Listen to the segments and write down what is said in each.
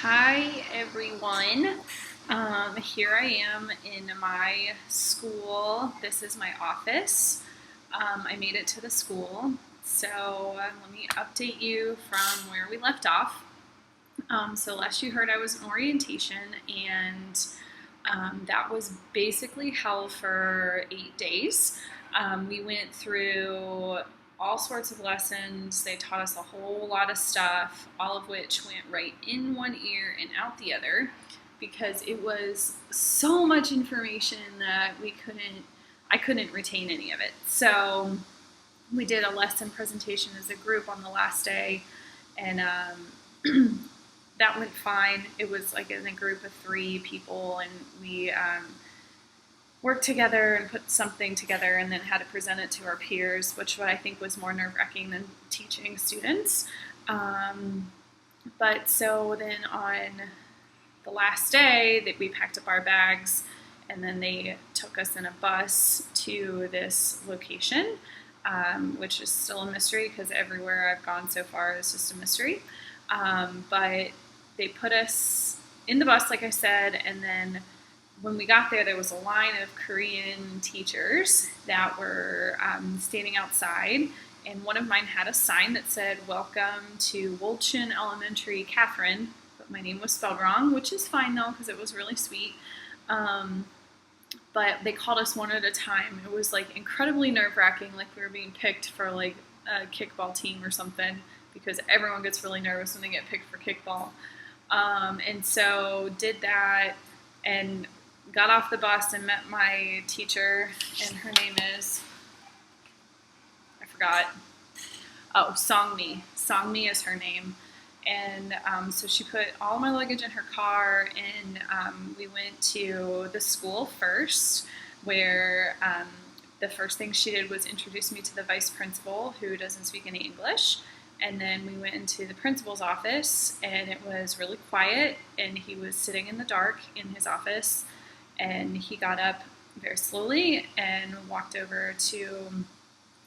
Hi everyone. Here I am in my school. This is my office. I made it to the school. So let me update you from where we left off. So last you heard I was in orientation, and that was basically hell for 8 days. We went through all sorts of lessons. They taught us a whole lot of stuff, all of which went right in one ear and out the other because it was so much information that I couldn't retain any of it. So we did a lesson presentation as a group on the last day, and that went fine. It was like in a group of 3 people, and we worked together and put something together and then had to present it to our peers, which what I think was more nerve-wracking than teaching students. But so then on the last day that we packed up our bags, and then they took us in a bus to this location, which is still a mystery because everywhere I've gone so far is just a mystery. But they put us in the bus, like I said, and then when we got there, there was a line of Korean teachers that were standing outside, and one of mine had a sign that said, "Welcome to Woolchin Elementary, Catherine," but my name was spelled wrong, which is fine though, because it was really sweet. But they called us one at a time. It was like incredibly nerve-wracking, like we were being picked for like a kickball team or something, because everyone gets really nervous when they get picked for kickball. And so did that and got off the bus and met my teacher, and her name is, I forgot. Oh, Songmi. Songmi is her name. And so she put all my luggage in her car, and we went to the school first, where the first thing she did was introduce me to the vice principal, who doesn't speak any English. And then we went into the principal's office, and it was really quiet, and he was sitting in the dark in his office, and he got up very slowly and walked over to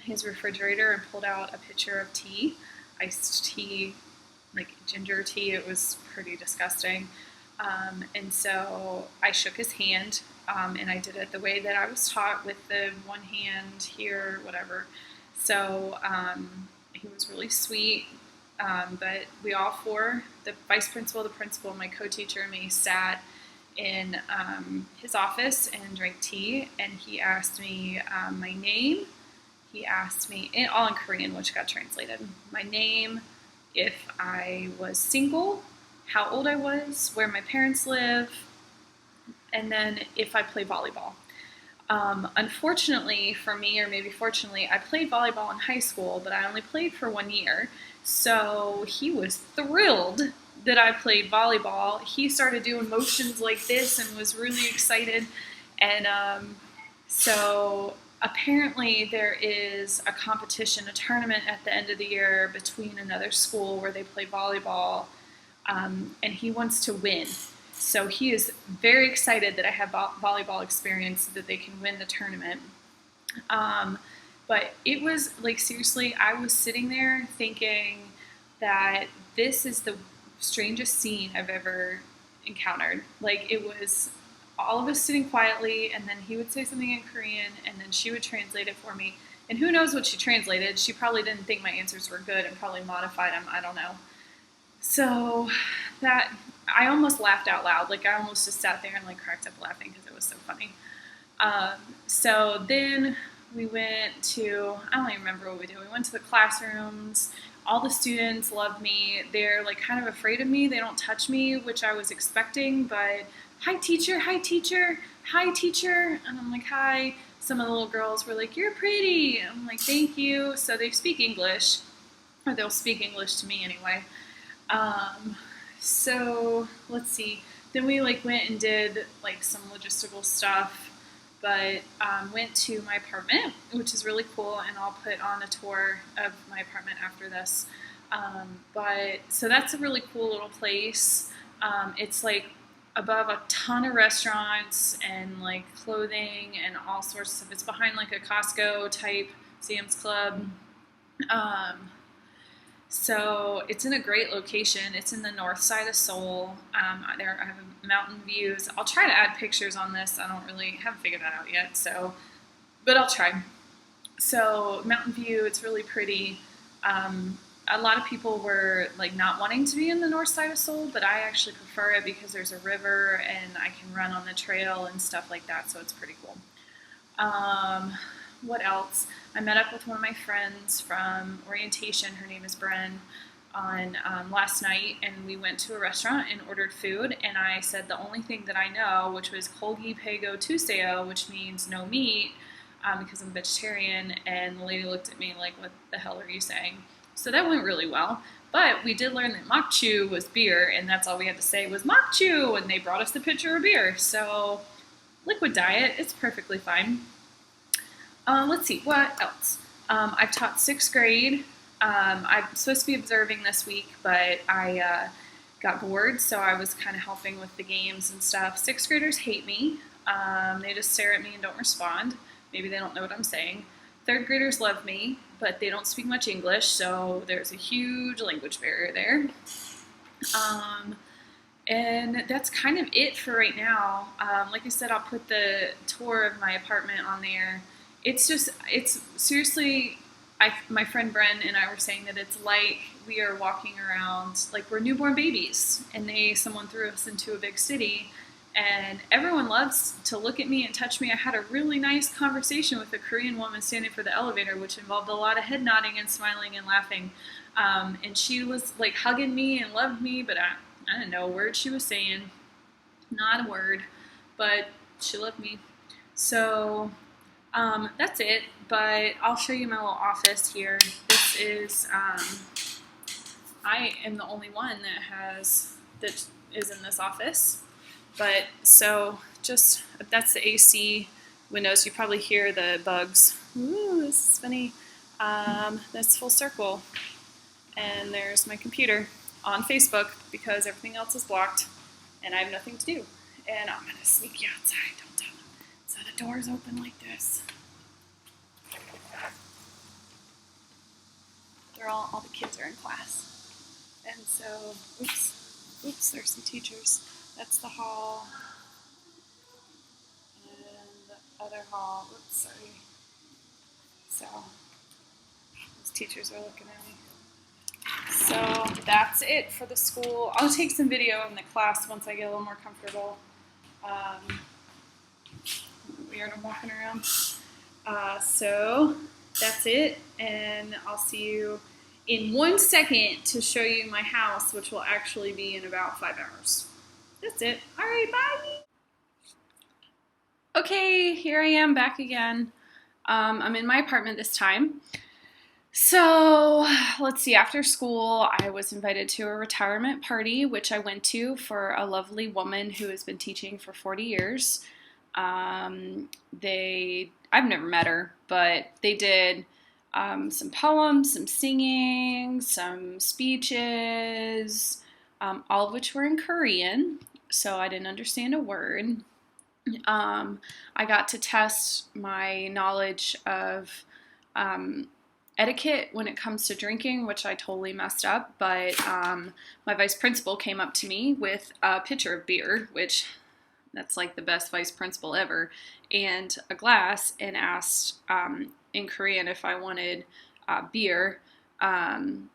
his refrigerator and pulled out a pitcher of tea, iced tea, like ginger tea. It was pretty disgusting. And so I shook his hand, and I did it the way that I was taught, with the one hand here, whatever. So he was really sweet. But we all four, the vice principal, the principal, my co-teacher, and me, sat in his office and drank tea. And he asked me my name. He asked me, all in Korean, which got translated, my name, if I was single, how old I was, where my parents live, and then if I play volleyball. Unfortunately for me, or maybe fortunately, I played volleyball in high school, but I only played for 1 year. So he was thrilled that I played volleyball. He started doing motions like this and was really excited. And so apparently there is a competition, a tournament at the end of the year between another school where they play volleyball, and he wants to win. So he is very excited that I have volleyball experience so that they can win the tournament. But it was like, seriously, I was sitting there thinking that this is the strangest scene I've ever encountered. Like, it was all of us sitting quietly, and then he would say something in Korean, and then she would translate it for me. And who knows what she translated? She probably didn't think my answers were good and probably modified them. I don't know. So that, I almost laughed out loud. Like, I almost just sat there and like cracked up laughing because it was so funny. So then we went to, I don't even remember what we did. We went to the classrooms. All the students love me. They're like kind of afraid of me. They don't touch me, which I was expecting, but hi teacher, hi teacher, hi teacher. And I'm like, hi. Some of the little girls were like, you're pretty. I'm like, thank you. So they speak English, or they'll speak English to me anyway. So let's see. Then we like went and did like some logistical stuff, but went to my apartment, which is really cool, and I'll put on a tour of my apartment after this. But so that's a really cool little place. It's like above a ton of restaurants and like clothing and all sorts of stuff. It's behind like a Costco type, Sam's Club. So it's in a great location. It's in the north side of Seoul. There I have mountain views. I'll try to add pictures on this. I don't really haven't figured that out yet. So, but I'll try. So mountain view. It's really pretty. A lot of people were like not wanting to be in the north side of Seoul, but I actually prefer it because there's a river and I can run on the trail and stuff like that. So it's pretty cool. Um, what else? I met up with one of my friends from orientation. Her name is Bren. On last night, and we went to a restaurant and ordered food. And I said the only thing that I know, which was Kolgi Pego Tuseo, which means no meat, because I'm vegetarian. And the lady looked at me like, "What the hell are you saying?" So that went really well. But we did learn that makchu was beer, and that's all we had to say was makchu, and they brought us the pitcher of beer. So liquid diet, it's perfectly fine. Let's see, what else? I've taught sixth grade. I'm supposed to be observing this week, but I got bored, so I was kind of helping with the games and stuff. Sixth graders hate me. They just stare at me and don't respond. Maybe they don't know what I'm saying. Third graders love me, but they don't speak much English, so there's a huge language barrier there. And that's kind of it for right now. Like I said, I'll put the tour of my apartment on there. It's seriously, my friend Bren and I were saying that it's like we are walking around, like we're newborn babies, and someone threw us into a big city, and everyone loves to look at me and touch me. I had a really nice conversation with a Korean woman standing for the elevator, which involved a lot of head nodding and smiling and laughing. And she was like hugging me and loved me, but I didn't know a word she was saying. Not a word, but she loved me. So that's it, but I'll show you my little office here. This is, I am the only one that is in this office. But so that's the AC windows. You probably hear the bugs. Ooh, this is funny. That's full circle. And there's my computer on Facebook because everything else is blocked and I have nothing to do. And I'm going to sneak you outside. Don't tell them. So the door's open like this. All the kids are in class. And so, oops, there's some teachers. That's the hall. And the other hall, sorry. So, those teachers are looking at me. So that's it for the school. I'll take some video in the class once I get a little more comfortable. Weird, I'm walking around. So that's it, and I'll see you in 1 second to show you my house, which will actually be in about 5 hours. That's it. All right, bye. Okay, here I am back again. I'm in my apartment this time. So let's see, after school, I was invited to a retirement party, which I went to for a lovely woman who has been teaching for 40 years. I've never met her, but they did some poems, some singing, some speeches, all of which were in Korean, so I didn't understand a word. I got to test my knowledge of etiquette when it comes to drinking, which I totally messed up, but my vice principal came up to me with a pitcher of beer, which that's like the best vice principal ever, and a glass, and asked in Korean if I wanted beer, and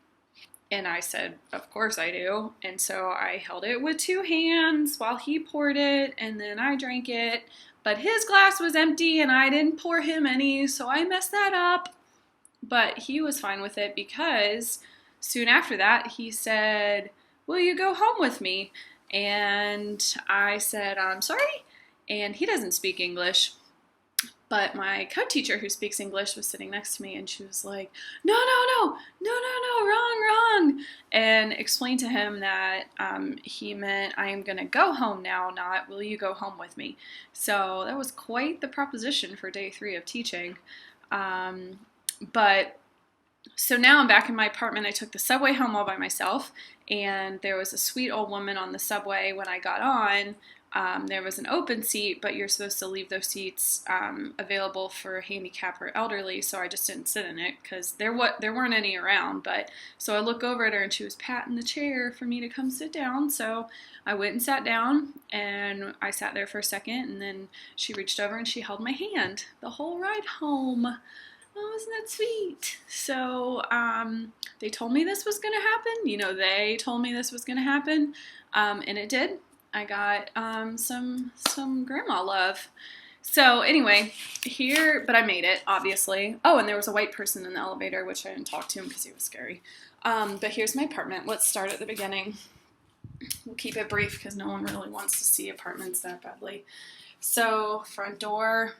I said, of course I do, and so I held it with 2 hands while he poured it, and then I drank it, but his glass was empty, and I didn't pour him any, so I messed that up. But he was fine with it because soon after that, he said, will you go home with me? And I said, I'm sorry. And he doesn't speak English. But my co-teacher who speaks English was sitting next to me, and she was like, no, wrong. And explained to him that he meant I am going to go home now, not will you go home with me. So that was quite the proposition for day 3 of teaching. But so now I'm back in my apartment. I took the subway home all by myself, and there was a sweet old woman on the subway when I got on there was an open seat, but you're supposed to leave those seats available for handicap or elderly, so I just didn't sit in it because there weren't any around. But so I look over at her and she was patting the chair for me to come sit down, so I went and sat down, and I sat there for a second, and then she reached over and she held my hand the whole ride home. Oh, isn't that sweet? So they told me this was going to happen. They told me this was going to happen, and it did. I got some grandma love. So anyway, but I made it, obviously. Oh, and there was a white person in the elevator, which I didn't talk to him because he was scary. But here's my apartment. Let's start at the beginning. We'll keep it brief because no one really wants to see apartments that badly. So front door.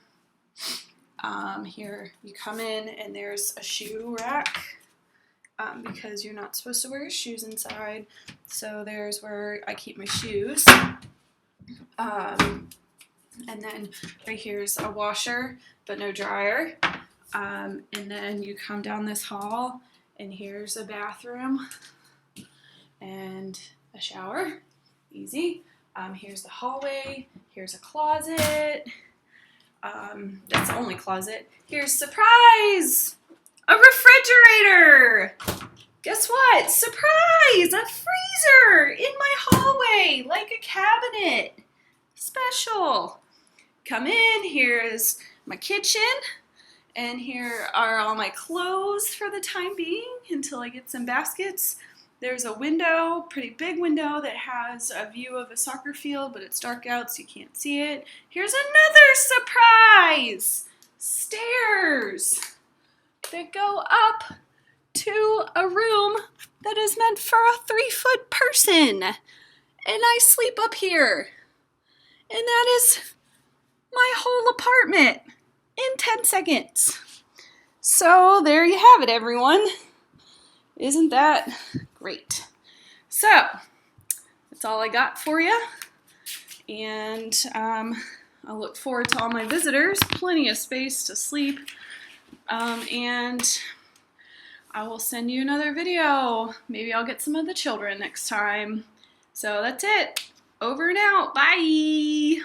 Here you come in and there's a shoe rack. Because you're not supposed to wear your shoes inside. So there's where I keep my shoes. And then right here's a washer, but no dryer. And then you come down this hall, and here's a bathroom and a shower. Easy. Here's the hallway. Here's a closet. That's the only closet. Here's surprise! A refrigerator! Guess what? Surprise! A freezer in my hallway, like a cabinet. Special. Come in, here's my kitchen, and here are all my clothes for the time being until I get some baskets. There's a window, pretty big window that has a view of a soccer field, but it's dark out so you can't see it. Here's another surprise! Stairs that go up to a room that is meant for a 3-foot person. And I sleep up here. And that is my whole apartment in 10 seconds. So there you have it, everyone. Isn't that great? So that's all I got for you. And I look forward to all my visitors. Plenty of space to sleep. And I will send you another video. Maybe I'll get some of the children next time. So that's it. Over and out. Bye.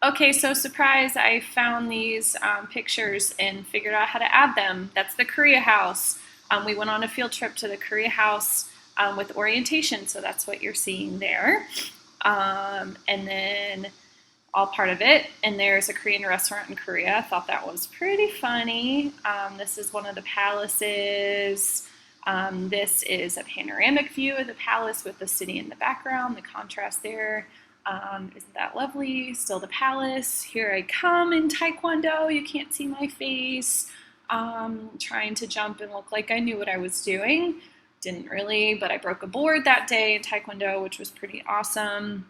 Okay, so surprise, I found these pictures and figured out how to add them. That's the Korea House. We went on a field trip to the Korea House with orientation, so that's what you're seeing there. And then all part of it. And there's a Korean restaurant in Korea. I thought that was pretty funny. This is one of the palaces. This is a panoramic view of the palace with the city in the background, the contrast there. Isn't that lovely? Still the palace. Here I come in Taekwondo. You can't see my face. Trying to jump and look like I knew what I was doing. Didn't really, but I broke a board that day in Taekwondo, which was pretty awesome.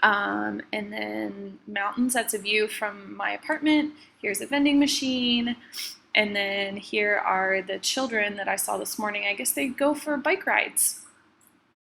And then mountains, that's a view from my apartment. Here's a vending machine. And then here are the children that I saw this morning. I guess they go for bike rides.